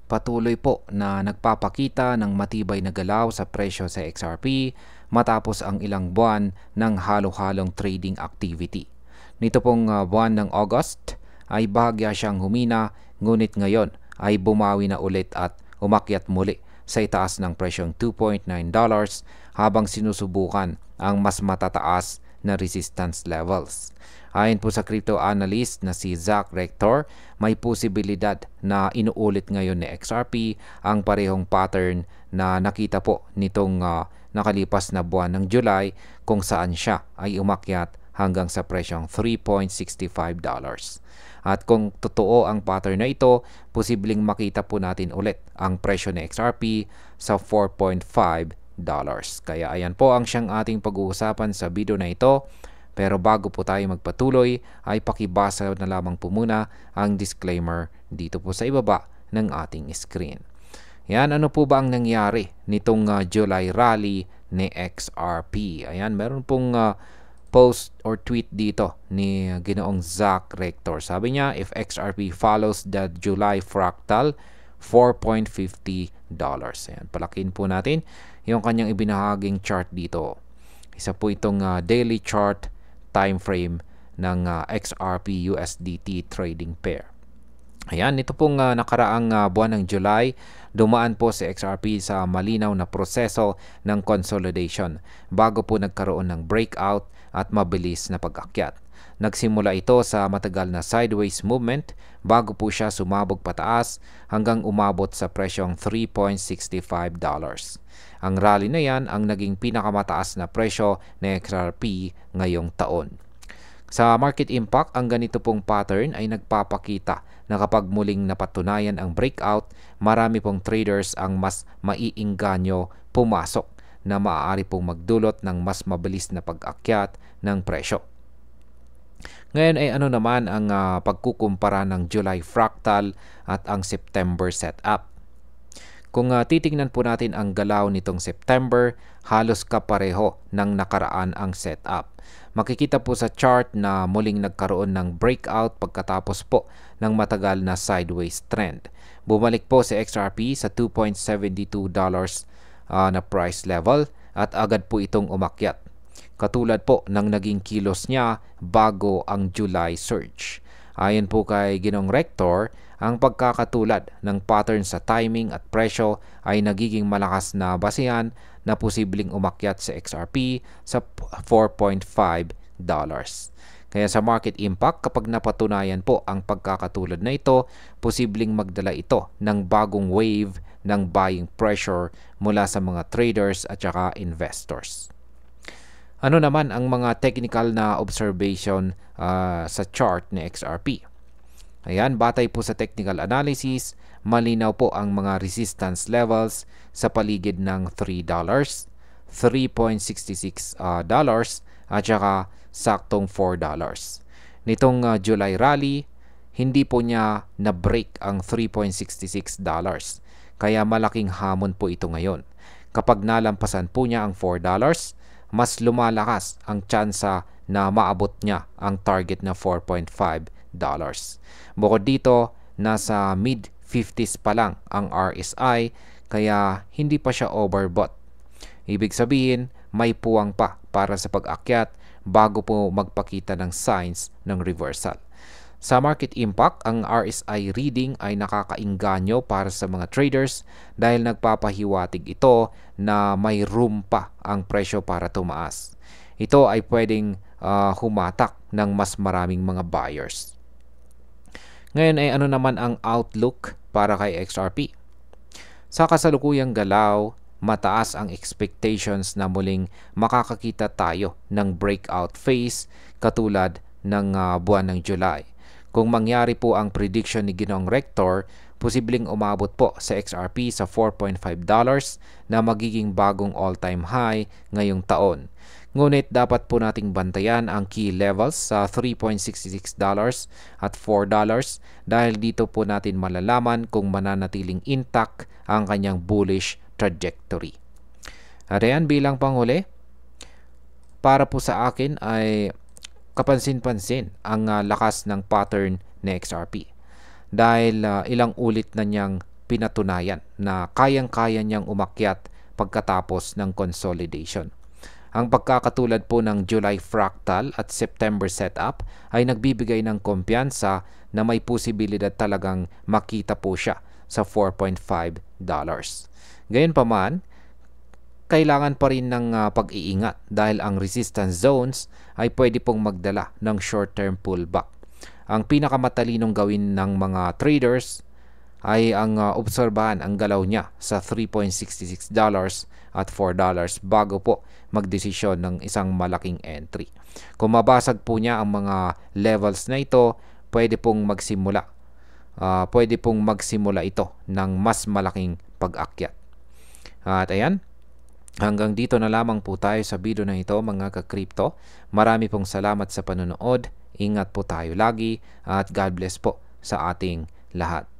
Patuloy po na nagpapakita ng matibay na galaw sa presyo sa XRP matapos ang ilang buwan ng halo-halong trading activity. Nito pong buwan ng August ay bahagya siyang humina, ngunit ngayon ay bumawi na ulit at umakyat muli sa itaas ng presyong $2.9 habang sinusubukan ang mas matataas na resistance levels. Ayon po sa crypto analyst na si Zach Rector, may posibilidad na inuulit ngayon ni XRP ang parehong pattern na nakita po nitong nakalipas na buwan ng July, kung saan siya ay umakyat hanggang sa presyong $3.65. At kung totoo ang pattern na ito, posibleng makita po natin ulit ang presyo ni XRP sa $4.5. Kaya ayan po ang siyang ating pag-uusapan sa video na ito. Pero bago po tayo magpatuloy, ay pakibasa na lamang po muna ang disclaimer dito po sa ibaba ng ating screen. Yan, ano po ba ang nangyari nitong July rally ni XRP? Ayan, meron pong post or tweet dito ni Ginoong Zach Rector. Sabi niya, if XRP follows the July fractal, $4.50. Ayan, palakin po natin yung kanyang ibinahaging chart dito. Isa po itong daily chart time frame ng XRP USDT trading pair. Ayan, ito pong nakaraang buwan ng July, dumaan po si XRP sa malinaw na proseso ng consolidation bago po nagkaroon ng breakout at mabilis na pag-akyat. Nagsimula ito sa matagal na sideways movement bago po siya sumabog pataas hanggang umabot sa presyong $3.65. Ang rally na yan ang naging pinakamataas na presyo ng XRP ngayong taon. Sa market impact, ang ganito pong pattern ay nagpapakita na kapag muling napatunayan ang breakout, marami pong traders ang mas maiingganyo pumasok na maaari pong magdulot ng mas mabilis na pag-akyat ng presyo. Ngayon ay ano naman ang pagkukumpara ng July fractal at ang September setup. Kung titingnan po natin ang galaw nitong September, halos kapareho ng nakaraan ang setup. Makikita po sa chart na muling nagkaroon ng breakout pagkatapos po ng matagal na sideways trend. Bumalik po si XRP sa $2.72 na price level at agad po itong umakyat. Katulad po ng naging kilos niya bago ang July surge. Ayon po kay Ginong Rector, ang pagkakatulad ng pattern sa timing at presyo ay nagiging malakas na basehan na posibleng umakyat sa XRP sa $4.5. Kaya sa market impact, kapag napatunayan po ang pagkakatulad na ito, posibleng magdala ito ng bagong wave ng buying pressure mula sa mga traders at saka investors. Ano naman ang mga technical na observation sa chart ni XRP? Ayan, batay po sa technical analysis, malinaw po ang mga resistance levels sa paligid ng $3, $3.66 at saka saktong $4. Nitong July rally, hindi po niya na-break ang $3.66. Kaya malaking hamon po ito ngayon. Kapag nalampasan po niya ang $4, mas lumalakas ang tsansa na maabot niya ang target na $4.5. Bukod dito, nasa mid-50s pa lang ang RSI, kaya hindi pa siya overbought. Ibig sabihin, may puwang pa para sa pag-akyat bago po magpakita ng signs ng reversal. Sa market impact, ang RSI reading ay nakakainganyo para sa mga traders dahil nagpapahiwatig ito na may room pa ang presyo para tumaas. Ito ay pwedeng humatak ng mas maraming mga buyers. Ngayon ay ano naman ang outlook para kay XRP? Sa kasalukuyang galaw, mataas ang expectations na muling makakakita tayo ng breakout phase katulad ng buwan ng July. Kung mangyari po ang prediction ni Ginong Rector, posibleng umabot po sa XRP sa $4.5 na magiging bagong all-time high ngayong taon. Ngunit dapat po nating bantayan ang key levels sa $3.66 at $4 dahil dito po natin malalaman kung mananatiling intact ang kanyang bullish trajectory. At ayan, bilang panghuli, para po sa akin ay kapansin-pansin ang lakas ng pattern ni XRP. Dahil ilang ulit na niyang pinatunayan na kayang-kaya niyang umakyat pagkatapos ng consolidation. Ang pagkakatulad po ng July fractal at September setup ay nagbibigay ng kumpiyansa na may posibilidad talagang makita po siya sa $4.5. Gayunpaman, kailangan pa rin ng pag-iingat dahil ang resistance zones ay pwede pong magdala ng short-term pullback. Ang pinakamatalinong gawin ng mga traders ay ang obserbahan ang galaw niya sa $3.66 at $4 bago po magdesisyon ng isang malaking entry. Kung mabasag po niya ang mga levels na ito, pwede pong magsimula ito ng mas malaking pag-akyat. At ayan, hanggang dito na lamang po tayo sa video na ito mga ka-crypto. Marami pong salamat sa panonood. Ingat po tayo lagi at God bless po sa ating lahat.